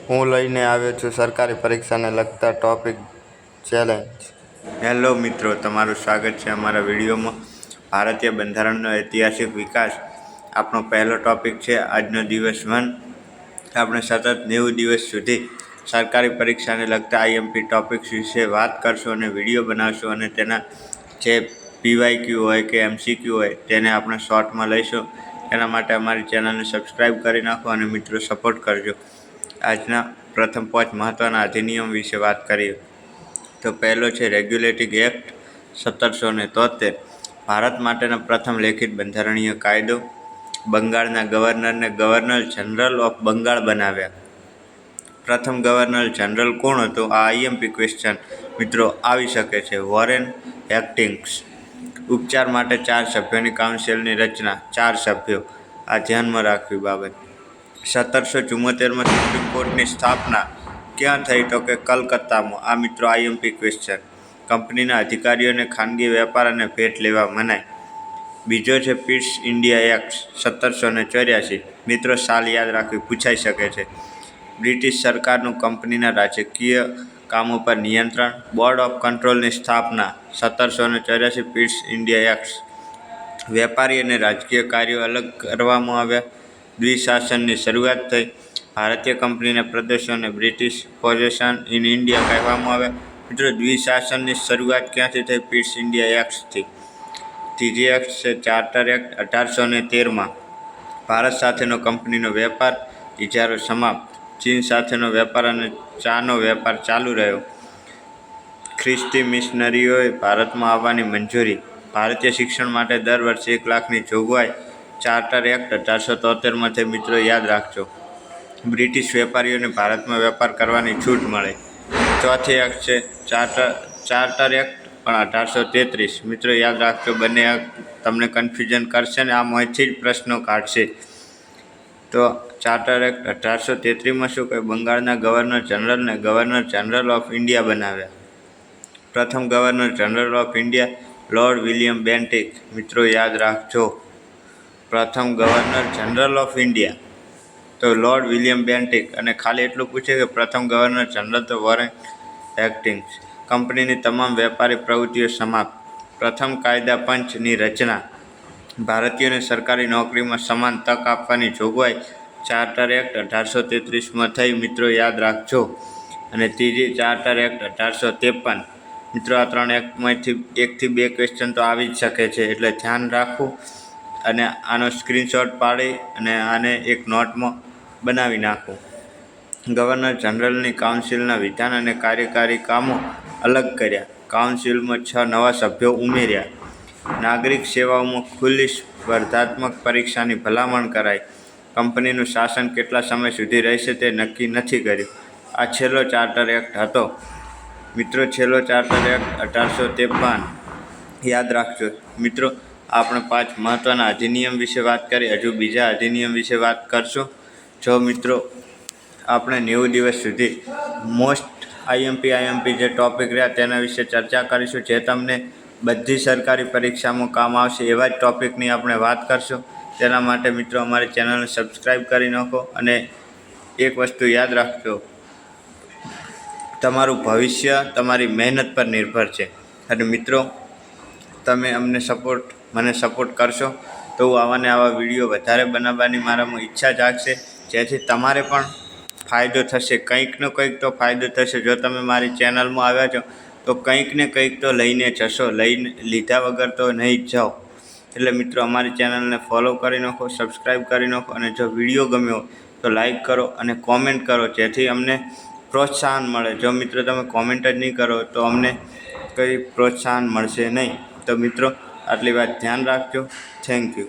હું લઈને આવ્યો છું સરકારી પરીક્ષાને લગતા ટોપિક ચેલેન્જ. હેલો મિત્રો, તમારું સ્વાગત છે અમારા વિડીયોમાં. ભારતીય બંધારણનો ઐતિહાસિક વિકાસ આપણો પહેલો ટોપિક છે. આજનો દિવસ 1. આપણે સતત 90 દિવસ સુધી સરકારી પરીક્ષાને લગતા આઈએમપી ટોપિક્સ વિશે વાત કરશું અને વિડીયો બનાવશું, અને તેના જે પીવાયક્યુ હોય કે એમસીક્યુ હોય તેને આપણે શોર્ટમાં લઈશું. એના માટે અમારી ચેનલને સબસ્ક્રાઈબ કરી નાખો અને મિત્રો સપોર્ટ કરજો. આજના પ્રથમ 5 મહત્ત્વના અધિનિયમ વિશે વાત કરીએ તો પહેલો છે રેગ્યુલેટિંગ એક્ટ 1773. ભારત માટેનો પ્રથમ લેખિત બંધારણીય કાયદો. બંગાળના ગવર્નરને ગવર્નર જનરલ ઓફ બંગાળ બનાવ્યા. પ્રથમ ગવર્નર જનરલ કોણ હતું? આ આઈએમપી ક્વેશ્ચન મિત્રો આવી શકે છે. Warren Hastings. ઉપચાર માટે 4 સભ્યોની કાઉન્સિલની રચના. 4 સભ્યો, આ ધ્યાનમાં રાખવી બાબત. 1774માં સુપ્રીમ કોર્ટની સ્થાપના ક્યાં થઈ? તો કે કલકત્તામાં. આ મિત્રો આઈએમપી ક્વેશ્ચન. કંપનીના અધિકારીઓને ખાનગી વેપાર અને ભેટ લેવા મનાય. બીજો છે પીસ ઇન્ડિયા એક્ટ 1784. મિત્રો સાલ યાદ રાખવી, પૂછાઈ શકે છે. બ્રિટિશ સરકારનું કંપનીના રાજકીય કામો પર નિયંત્રણ. બોર્ડ ઓફ કંટ્રોલની સ્થાપના 1784. Pitt's India Act. વેપારી અને રાજકીય કાર્યો અલગ કરવામાં આવ્યા. દ્વિશાસનની શરૂઆત થઈ. ભારતીય કંપનીના પ્રદેશોને બ્રિટિશ પોઝેશન ઇન ઇન્ડિયા કહેવામાં આવ્યા. મિત્રો દ્વિશાસનની શરૂઆત ક્યાંથી થઈ? પીસ ઇન્ડિયા એક્ટથી. ત્રીજી એક્ટ છે ચાર્ટર એક્ટ 1813માં. ભારત સાથેનો કંપનીનો વેપાર ઇજારો સમાપ્ત. ચીન સાથેનો વેપાર અને ચાનો વેપાર ચાલુ રહ્યો. ખ્રિસ્તી મિશનરીઓએ ભારતમાં આવવાની મંજૂરી. ભારતીય શિક્ષણ માટે દર વર્ષે 1 લાખની જોગવાઈ. ચાર્ટર એક્ટ 1873માં થઈ. મિત્રો યાદ રાખજો. બ્રિટિશ વેપારીઓને ભારતમાં વેપાર કરવાની છૂટ મળે. ચોથી એક્ટ છે ચાર્ટર એક્ટ પણ 1833. મિત્રો યાદ રાખજો, બંને તમને કન્ફ્યુઝન કરશે ને આમાંથી જ પ્રશ્નો કાઢશે. તો ચાર્ટર એક્ટ 1833માં શું કહે? બંગાળના ગવર્નર જનરલને ગવર્નર જનરલ ઓફ ઇન્ડિયા બનાવ્યા. પ્રથમ governor general of India lord William Bentinck. મિત્રો યાદ રાખજો, પ્રથમ ગવર્નર જનરલ ઓફ ઇન્ડિયા તો લોર્ડ વિલિયમ બેન્ટિક. અને ખાલી એટલું પૂછે કે પ્રથમ ગવર્નર જનરલ તો વોરેન હેસ્ટિંગ્સ. કંપનીની તમામ વેપારી પ્રવૃત્તિઓ સમાપ્ત. પ્રથમ કાયદા પંચની રચના. ભારતીયોને સરકારી નોકરીમાં સમાન તક આપવાની જોગવાઈ. ચાર્ટર એક્ટ 1833માં થઈ. મિત્રો યાદ રાખજો. અને ત્રીજી ચાર્ટર એક્ટ 1853. મિત્રો આ 3 એક્ટમાંથી 1 થી 2 ક્વેશ્ચન તો આવી જ શકે છે, એટલે ધ્યાન રાખવું અને આનો સ્ક્રીનશોટ પાડી અને આને એક નોટમાં બનાવી નાખવું. ગવર્નર જનરલની કાઉન્સિલના વિધાન અને કાર્યકારી કામો અલગ કર્યા. કાઉન્સિલમાં 6 નવા સભ્યો ઉમેર્યા. નાગરિક સેવાઓમાં ખુલ્લી સ્પર્ધાત્મક પરીક્ષાની ભલામણ કરાઈ. કંપનીનું શાસન કેટલા સમય સુધી રહેશે તે નક્કી નથી કર્યું. આ છેલ્લો ચાર્ટર એક્ટ હતો. મિત્રો છેલ્લો ચાર્ટર એક્ટ 1853. યાદ રાખજો. મિત્રો આપણે 5 મહત્ત્વના અધિનિયમ વિશે વાત કરી. હજુ બીજા અધિનિયમ વિશે વાત કરશું. જો મિત્રો આપણે 90 દિવસ સુધી મોસ્ટ આઈએમપી જે ટૉપિક રહ્યા તેના વિશે ચર્ચા કરીશું, જે તમને બધી સરકારી પરીક્ષામાં કામ આવશે એવા જ ટૉપિકની આપણે વાત કરશું. તેના માટે મિત્રો અમારી ચેનલને સબસ્ક્રાઈબ કરી નાખો. અને એક વસ્તુ યાદ રાખજો, તમારું ભવિષ્ય તમારી મહેનત પર નિર્ભર છે. અને મિત્રો તમે મને સપોર્ટ કરશો તો આવા વિડીયો વધારે બનાવવાની મારામાં ઈચ્છા જાગશે, જેથી તમારે પણ ફાયદો થશે. કંઈક ને કંઈક તો ફાયદો થશે. જો તમે મારી ચેનલમાં આવ્યા છો તો કંઈક ને કંઈક તો લઈને જશો, લીધા વગર તો નહીં જ જાઓ. એટલે મિત્રો અમારી ચેનલને ફોલો કરી નાખો, સબસ્ક્રાઈબ કરી નાખો. અને જો વિડીયો ગમ્યો તો લાઈક કરો અને કોમેન્ટ કરો, જેથી અમને પ્રોત્સાહન મળે. જો મિત્રો તમે કોમેન્ટ જ નહીં કરો તો અમને કંઈ પ્રોત્સાહન મળશે નહીં. તો મિત્રો આટલી વાત ધ્યાન રાખજો. Thank you.